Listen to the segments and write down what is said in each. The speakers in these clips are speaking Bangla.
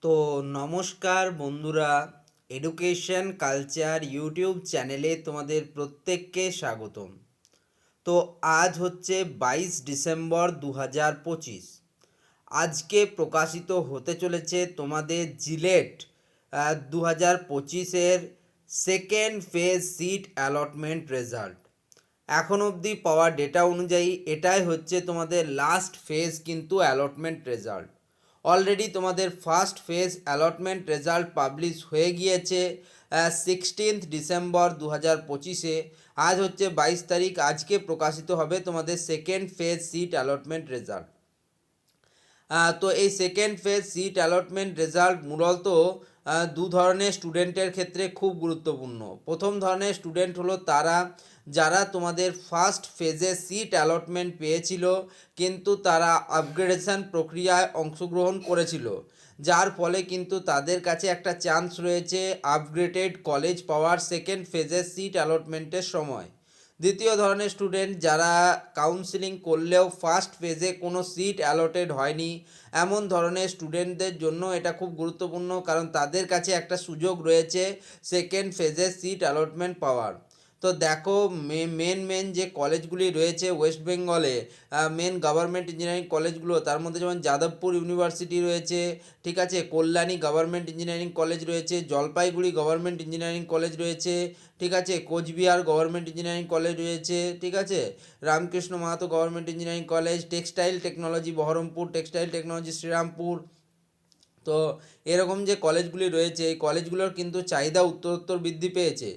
তো নমস্কার বন্ধুরা, এডুকেশন কালচার ইউটিউব চ্যানেলে তোমাদের প্রত্যেককে স্বাগতম। তো আজ হচ্ছে 22 ডিসেম্বর 2025। আজকে প্রকাশিত হতে চলেছে তোমাদের জিলেট 2025-এর second phase seat allotment result. এখন অবধি পাওয়া ডেটা অনুযায়ী এটাই হচ্ছে তোমাদের লাস্ট ফেজ কিন্তু অ্যালটমেন্ট রেজাল্ট। অলরেডি তোমাদের first phase allotment result publish হয়ে গিয়েছে 16 ডিসেম্বর 2025-এ। আজ হচ্ছে 22 তারিখ, আজকে প্রকাশিত হবে তোমাদের second phase seat allotment result. তো এই second phase seat allotment result মূলত দু ধরনের স্টুডেন্টের ক্ষেত্রে খুব গুরুত্বপূর্ণ। প্রথম ধরনের স্টুডেন্ট হলো তারা যারা তোমাদের ফার্স্ট ফেজে সিট অ্যালটমেন্ট পেয়েছিল কিন্তু তারা আপগ্রেডেশন প্রক্রিয়ায় অংশগ্রহণ করেছিল, যার ফলে কিন্তু তাদের কাছে একটা চান্স রয়েছে আপগ্রেডেড কলেজ পাওয়ার সেকেন্ড ফেজের সিট অ্যালটমেন্টের সময়। দ্বিতীয় ধরনের স্টুডেন্ট যারা কাউন্সিলিং করলেও ফার্স্ট ফেজে কোনো সিট অ্যালটেড হয়নি, এমন ধরনের স্টুডেন্টদের জন্য এটা খুব গুরুত্বপূর্ণ, কারণ তাদের কাছে একটা সুযোগ রয়েছে সেকেন্ড ফেজে সিট অ্যালটমেন্ট পাওয়ার। তো দেখো, মেন যে কলেজগুলি রয়েছে ওয়েস্ট বেঙ্গলে, মেন গভর্নমেন্ট ইঞ্জিনিয়ারিং কলেজগুলো, তার মধ্যে যেমন যাদবপুর ইউনিভার্সিটি রয়েছে, ঠিক আছে, কল্যাণী গভর্নমেন্ট ইঞ্জিনিয়ারিং কলেজ রয়েছে, জলপাইগুড়ি গভর্নমেন্ট ইঞ্জিনিয়ারিং কলেজ রয়েছে, ঠিক আছে, কোচবিহার গভর্নমেন্ট ইঞ্জিনিয়ারিং কলেজ রয়েছে, ঠিক আছে, Ramakrishna Mahato government engineering college, textile technology Berhampore, textile technology Serampore. তো এরকম যে কলেজগুলি রয়েছে এই কলেজগুলোর কিন্তু চাহিদা উত্তরোত্তর বৃদ্ধি পেয়েছে,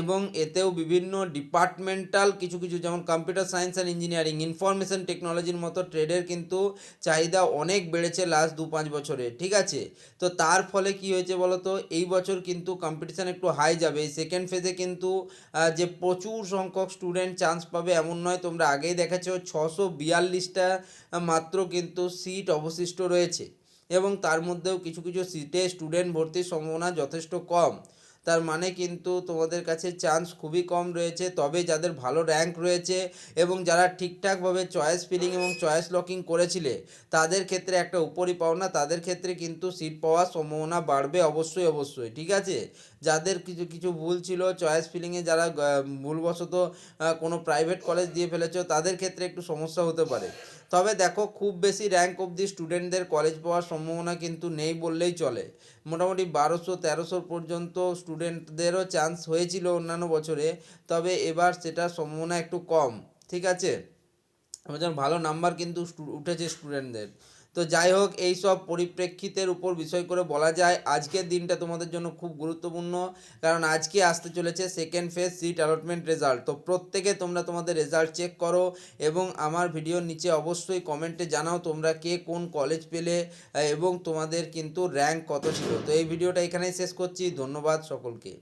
এবং এতেও বিভিন্ন ডিপার্টমেন্টাল কিছু কিছু যেমন computer science and engineering, information টেকনোলজির মতো ট্রেডের কিন্তু চাহিদা অনেক বেড়েছে লাস্ট 2-5 বছরে, ঠিক আছে। তো তার ফলে কি হয়েছে বলো তো, এই বছর কিন্তু কম্পিটিশান একটু হাই যাবে। এই সেকেন্ড ফেজে কিন্তু যে প্রচুর সংখ্যক স্টুডেন্ট চান্স পাবে এমন নয়, তোমরা আগেই দেখেছো 642টা মাত্র কিন্তু সিট অবশিষ্ট রয়েছে, এবং তার মধ্যেও কিছু কিছু সিটে স্টুডেন্ট ভর্তির সম্ভাবনা যথেষ্ট কম। তার মানে কিন্তু তোমাদের কাছে চান্স খুবই কম রয়েছে। তবে যাদের ভালো র্যাঙ্ক রয়েছে এবং যারা ঠিকঠাকভাবে চয়েস ফিলিং এবং চয়েস লকিং করেছিলে তাদের ক্ষেত্রে একটা উপরি পাওনা, তাদের ক্ষেত্রে কিন্তু সিট পাওয়ার সম্ভাবনা বাড়বে অবশ্যই অবশ্যই, ঠিক আছে। যাদের কিছু কিছু ভুল ছিল চয়েস ফিলিংয়ে, যারা ভুলবশত কোনো প্রাইভেট কলেজ দিয়ে ফেলেছো তাদের ক্ষেত্রে একটু সমস্যা হতে পারে। তবে দেখো, খুব বেশি র্যাঙ্ক অবধি স্টুডেন্টদের কলেজ পাওয়ার সম্ভাবনা কিন্তু নেই বললেই চলে। মোটামুটি 1200-1300 পর্যন্ত স্টুডেন্টদেরও চান্স হয়েছিল অন্যান্য বছরে, তবে এবার সেটার সম্ভাবনা একটু কম, ঠিক আছে। যেমন ভালো নাম্বার কিন্তু উঠেছে স্টুডেন্টদের। তো যাই হোক, এই সব পরিপ্রেক্ষিতের উপর বিষয় করে বলা যায় আজকের দিনটা তোমাদের জন্য খুব গুরুত্বপূর্ণ, কারণ আজকে আসতে চলেছে second phase seat allotment result. তো প্রত্যেকে তোমরা তোমাদের রেজাল্ট চেক করো এবং আমার ভিডিওর নিচে অবশ্যই কমেন্টে জানাও তোমরা কে কোন কলেজ পেলে এবং তোমাদের কিন্তু র্যাঙ্ক কত ছিল। তো এই ভিডিওটা এখানেই শেষ করছি, ধন্যবাদ সকলকে।